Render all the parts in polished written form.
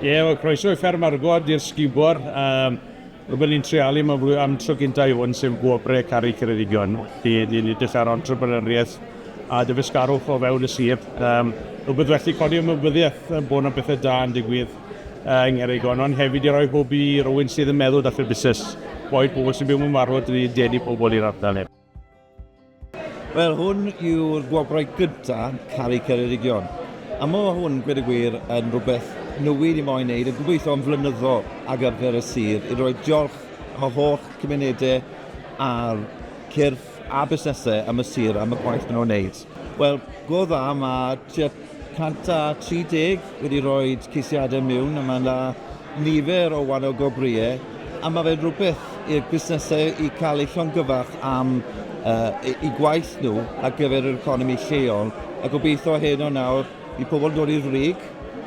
Wel, croeso i fferm Argod i'r sgubor. Rwy'n ni'n treialu am tro gyntaf i hwn sef Gwobrau Caru Ceredigion. Ni'n dechrau'r entrepreneuriaeth a dyfys Garu'ch o fewn y sir. Rwy'n wedi codi ymwybyddiaeth bod yna bethau da yn digwydd yng Ngheredigion, ond hefyd i roi hwb i rywun sydd yn meddwl dath y busnes. Boed pobl sy'n byw mewn marwod i denu pobl i'r ardal. Wel, hwn yw'r Gwobrau gyntaf Caru Ceredigion. A mae hwn, gwed y gwir, yn rhywbeth newydd i moyn wneud, yn gobeithio am flynyddol ar gyfer y sir, i roi diolch o holl cymunedau a'r cyrff a busnesau am y sir am y gwaith maen nhw'n wneud. Wel, go dda, mae 130 wedi rhoi ceisiadau mewn, a mae yna nifer o wahanol gobriau, a mae fe'n rhywbeth i'r busnesau i cael eu llongyfach am i gwaith nhw ar gyfer yr economi lleol, a gobeithio hyn o nawr i pobl dod i'r Rhig,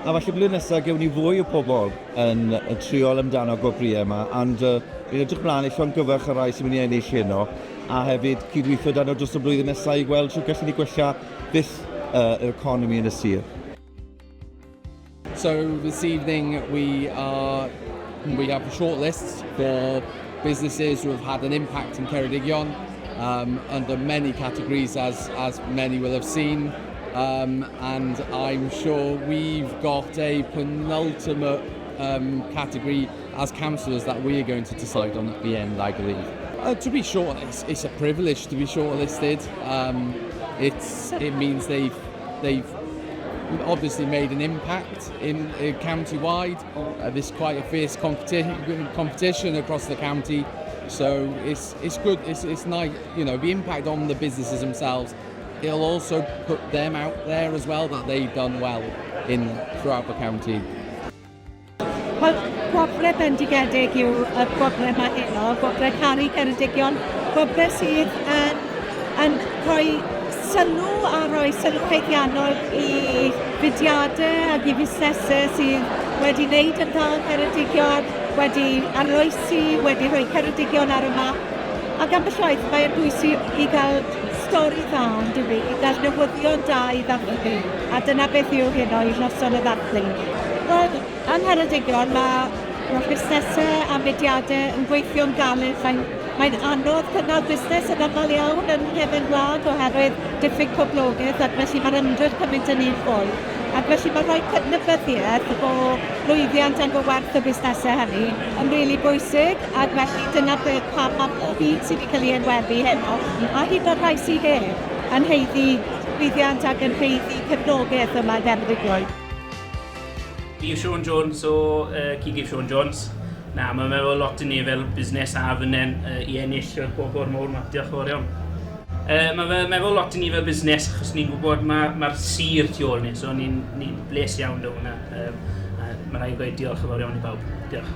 a falle blwyddyn nesaf gewn ni fwy o pobl yn triol amdano gobriau yma, ond ni'n edrych mlaen i llongyfach y rai sy'n mynd i ennill heno, a hefyd cydweithio dan o dros y blwyddyn nesaf i gweld trwy gallu ni gwella byth yr economi yn y sir. So this evening we have a short list for businesses who have had an impact in Ceredigion under many categories, as many will have seen. And I'm sure we've got a penultimate category as councillors that we are going to decide on at the end, I believe. To be short, it's a privilege to be shortlisted. It means they've obviously made an impact in county-wide. There's quite a fierce competition across the county, so it's good. It's nice, you know, the impact on the businesses themselves. It'll also put them out there as well, that they've done well throughout the county. Wel, Gwobrau bendigedig yw y gwobrau yma heno, Gwobrau Caru Ceredigion, gwobrau sydd yn rhoi sylw a rhoi sylw ffeithiannol i fudiadau ac i busnesau sydd wedi wneud yn dda yn Ceredigion, wedi arloesi, wedi rhoi Ceredigion ar y map. Ac am y llaeth mae'n bwysig i gael stori dda yn dyfu, i gael newyddion da i ddathlu, a dyna beth yw heno i noson y ddathlu. Wel, yn Ceredigion mae busnesau a mudiadau yn gweithio'n galed. Mae'n anodd cynnal busnes yn aml iawn yn nghefn gwlad oherwydd diffyg poblogaeth, ac felly mae'r ymdrech cymryd yn un fwy. Ac felly mae'n rhoi cydnabyddiaeth o lwyddiant yn werth y busnesau hynny yn rili bwysig, ac felly dyna beth pam mae pob un sydd wedi cael ei enwebu heno, a hyd o'r rhai sydd heb yn heiddi lwyddiant ac yn heiddi cefnogaeth yma yn Ceredigion. Fi yw Sean Jones o Cigif Sean Jones. Mae'n meddwl lot i ni fel busnes a fynen i ennill o'r bobl mawr yma. Diolch yn fawr iawn. Mae'n meddwl lot i ni fel busnes, achos ni'n gwybod mae'r sir tu ôl ni, so ni'n bles iawn o hwnna. Mae'n rhaid gweud diolch yn fawr iawn i bawb. Diolch.